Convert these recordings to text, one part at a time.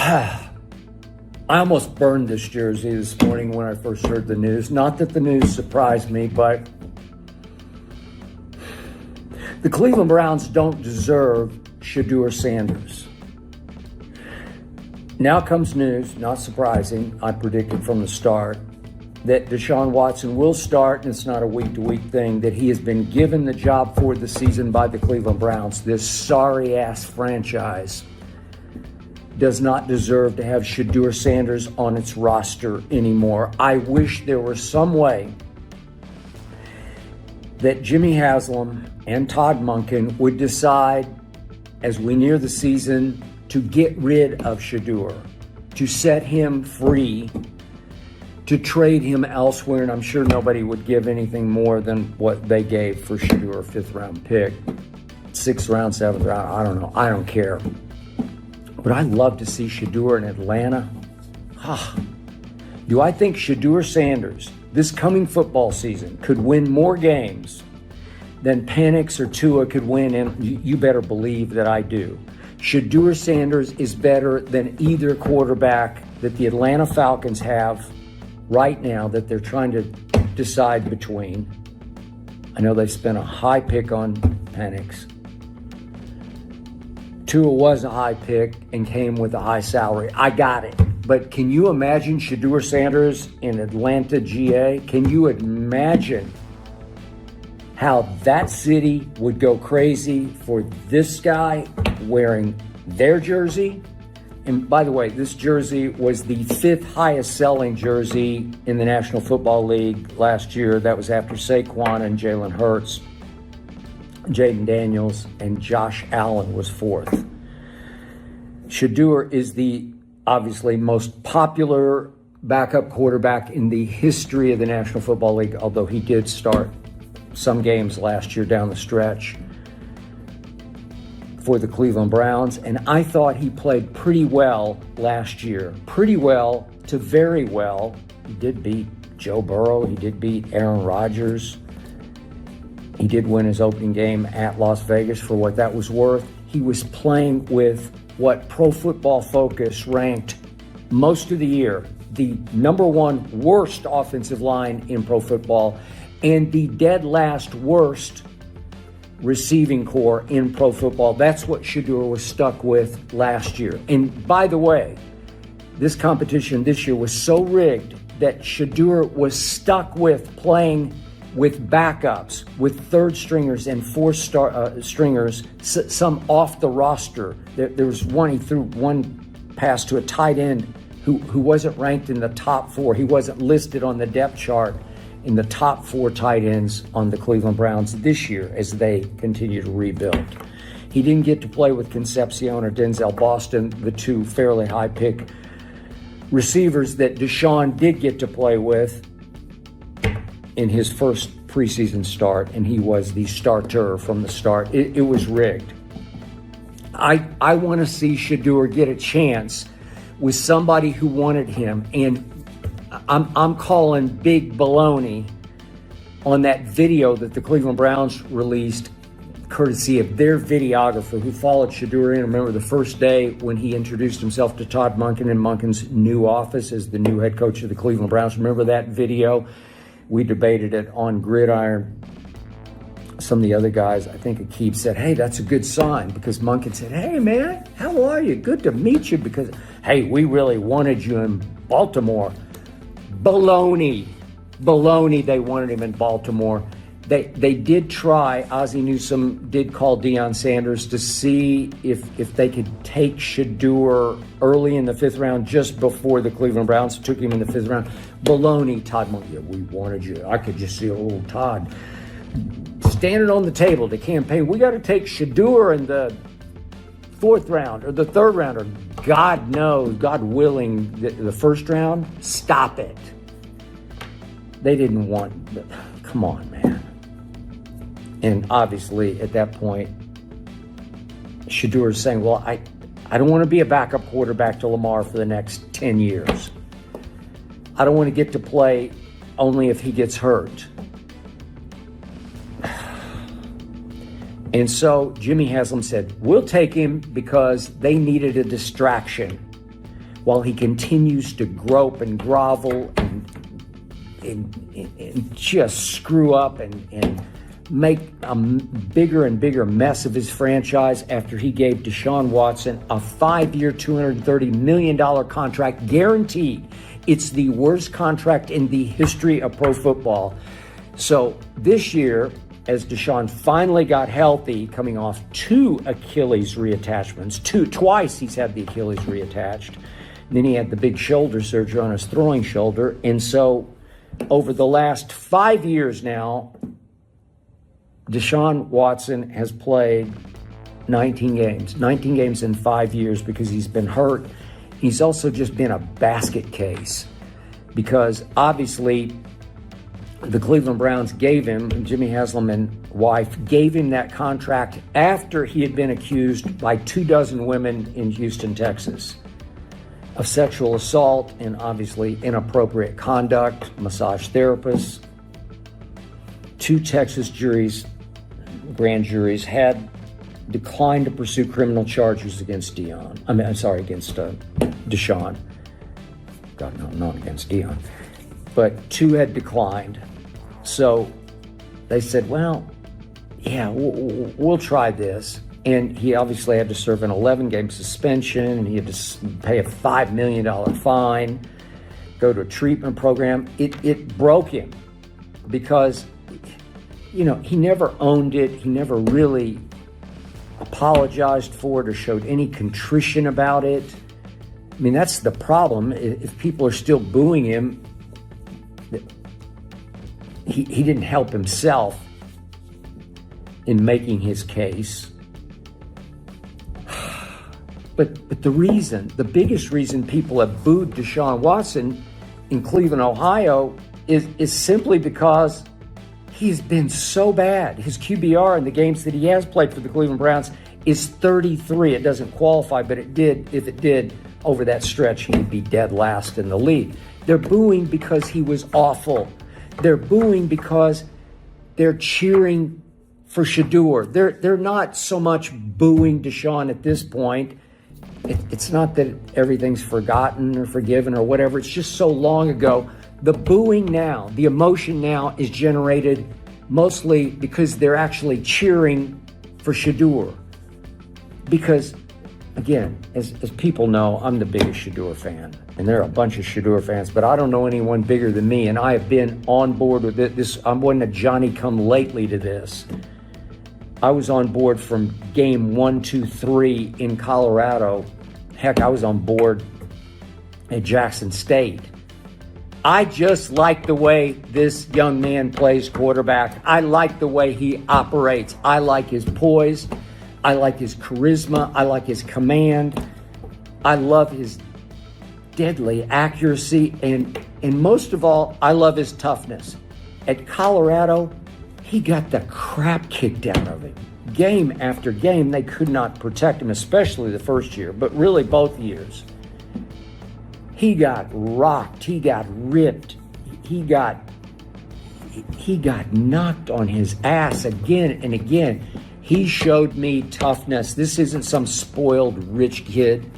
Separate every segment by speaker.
Speaker 1: I almost burned this jersey this morning when I first heard the news. Not that the news surprised me, but the Cleveland Browns don't deserve Shedeur Sanders. Now comes news, not surprising, I predicted from the start, that Deshaun Watson will start, and it's not a week-to-week thing, that he has been given the job for the season by the Cleveland Browns. This sorry-ass franchise does not deserve to have Shedeur Sanders on its roster anymore. I wish there were some way that Jimmy Haslam and Todd Monken would decide as we near the season to get rid of Shedeur, to set him free, to trade him elsewhere, and I'm sure nobody would give anything more than what they gave for Shedeur, a 5th-round pick, 6th round, 7th round, I don't know, I don't care. But I'd love to see Shedeur in Atlanta. Do I think Shedeur Sanders, this coming football season, could win more games than Penix or Tua could win? And you better believe that I do. Shedeur Sanders is better than either quarterback that the Atlanta Falcons have right now that they're trying to decide between. I know they spent a high pick on Penix. Tua was a high pick and came with a high salary. I got it. But can you imagine Shedeur Sanders in Atlanta, GA? Can you imagine how that city would go crazy for this guy wearing their jersey? And by the way, this jersey was the 5th highest selling jersey in the National Football League last year. That was after Saquon and Jalen Hurts, Jaden Daniels, and Josh Allen was 4th. Shedeur is the obviously most popular backup quarterback in the history of the National Football League, although he did start some games last year down the stretch for the Cleveland Browns, and I thought he played pretty well last year. Pretty well to very well. He did beat Joe Burrow. He did beat Aaron Rodgers. He did win his opening game at Las Vegas for what that was worth. He was playing with what Pro Football Focus ranked most of the year the number 1 worst offensive line in pro football and the dead last worst receiving core in pro football. That's what Shedeur was stuck with last year. And by the way, this competition this year was so rigged that Shedeur was stuck with playing with backups, with 3rd stringers and 4th stringers, some off the roster. There was one, he threw one pass to a tight end who wasn't ranked in the top 4. He wasn't listed on the depth chart in the top 4 tight ends on the Cleveland Browns this year as they continue to rebuild. He didn't get to play with Concepcion or Denzel Boston, the 2 fairly high pick receivers that Deshaun did get to play with in his first preseason start, and he was the starter from the start. It was rigged. I want to see Shedeur get a chance with somebody who wanted him, and I'm calling big baloney on that video that the Cleveland Browns released, courtesy of their videographer who followed Shedeur in. Remember the first day when he introduced himself to Todd Monken in Monken's new office as the new head coach of the Cleveland Browns? Remember that video? We debated it on Gridiron. Some of the other guys, I think Akib said, hey, that's a good sign, because Monken said, hey, man, how are you? Good to meet you, because, hey, we really wanted you in Baltimore. Baloney, they wanted him in Baltimore. They did try. Ozzie Newsome did call Deion Sanders to see if they could take Shedeur early in the 5th round, just before the Cleveland Browns took him in the 5th round. Baloney, Todd Monken. Yeah, we wanted you. I could just see old Todd standing on the table to campaign. We got to take Shedeur in the 4th round or the 3rd round, or God knows, God willing, the 1st round. Stop it. They didn't want. Come on, man. And obviously, at that point, Shedeur is saying, well, I don't want to be a backup quarterback to Lamar for the next 10 years. I don't want to get to play only if he gets hurt. And so Jimmy Haslam said, we'll take him because they needed a distraction. while he continues to grope and grovel and just screw up and make a bigger and bigger mess of his franchise after he gave Deshaun Watson a 5-year, $230 million contract guaranteed. It's the worst contract in the history of pro football. So this year, as Deshaun finally got healthy, coming off 2 Achilles reattachments, twice he's had the Achilles reattached. And then he had the big shoulder surgery on his throwing shoulder. And so over the last 5 years now, Deshaun Watson has played 19 games in 5 years because he's been hurt. He's also just been a basket case because obviously the Cleveland Browns gave him, Jimmy Haslam and wife, gave him that contract after he had been accused by 24 women in Houston, Texas, of sexual assault and obviously inappropriate conduct, massage therapists. 2 Texas grand juries had declined to pursue criminal charges against Deshaun. God, no, not against Dion. But 2 had declined. So they said, well, yeah, we'll try this. And he obviously had to serve an 11-game suspension, and he had to pay a $5 million fine, go to a treatment program. It broke him because, he never owned it. He never really apologized for it or showed any contrition about it. I mean, that's the problem. If people are still booing him, he didn't help himself in making his case. But the biggest reason people have booed Deshaun Watson in Cleveland, Ohio, is simply because he's been so bad. His QBR in the games that he has played for the Cleveland Browns is 33. It doesn't qualify, but if it did, over that stretch, he'd be dead last in the league. They're booing because he was awful. They're booing because they're cheering for Shedeur. They're not so much booing Deshaun at this point. It's not that everything's forgotten or forgiven or whatever. It's just so long ago. The booing now, the emotion now is generated mostly because they're actually cheering for Shedeur. Because, again, as people know, I'm the biggest Shedeur fan. And there are a bunch of Shedeur fans, but I don't know anyone bigger than me. And I have been on board with this. I wasn't a Johnny-come-lately to this. I was on board from game 1, 2, 3 in Colorado. Heck, I was on board at Jackson State. I just like the way this young man plays quarterback. I like the way he operates. I like his poise. I like his charisma. I like his command. I love his deadly accuracy. And most of all, I love his toughness. At Colorado, he got the crap kicked out of him. Game after game, they could not protect him, especially the first year, but really both years. He got rocked. He got ripped. He got knocked on his ass again and again. He showed me toughness. This isn't some spoiled rich kid.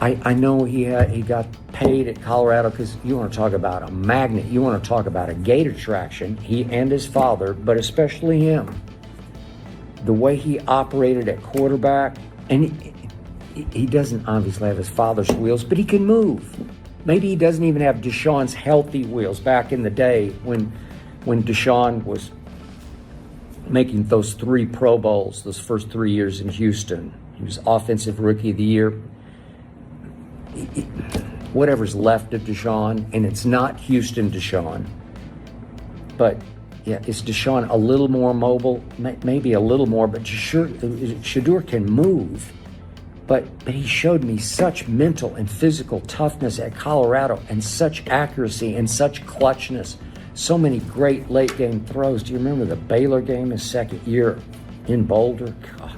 Speaker 1: I know he got paid at Colorado because you want to talk about a magnet. You want to talk about a gate attraction. He and his father, but especially him. The way he operated at quarterback, and he doesn't obviously have his father's wheels, but he can move. Maybe he doesn't even have Deshaun's healthy wheels back in the day when Deshaun was making those 3 Pro Bowls, those first 3 years in Houston. He was Offensive Rookie of the Year. Whatever's left of Deshaun, and it's not Houston Deshaun, but yeah, is Deshaun a little more mobile? Maybe a little more, but Shedeur can move. But he showed me such mental and physical toughness at Colorado and such accuracy and such clutchness. So many great late-game throws. Do you remember the Baylor game, his second year in Boulder? God.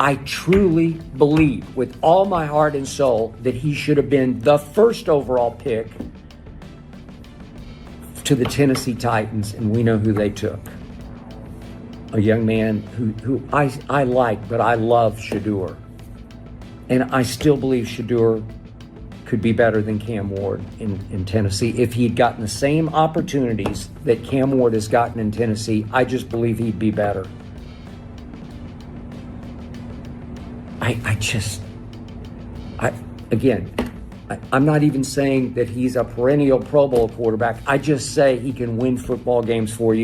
Speaker 1: I truly believe with all my heart and soul that he should have been the first overall pick to the Tennessee Titans, and we know who they took. a young man who I like, but I love Shedeur. And I still believe Shedeur could be better than Cam Ward in Tennessee. If he'd gotten the same opportunities that Cam Ward has gotten in Tennessee, I just believe he'd be better. I'm not even saying that he's a perennial Pro Bowl quarterback. I just say he can win football games for you.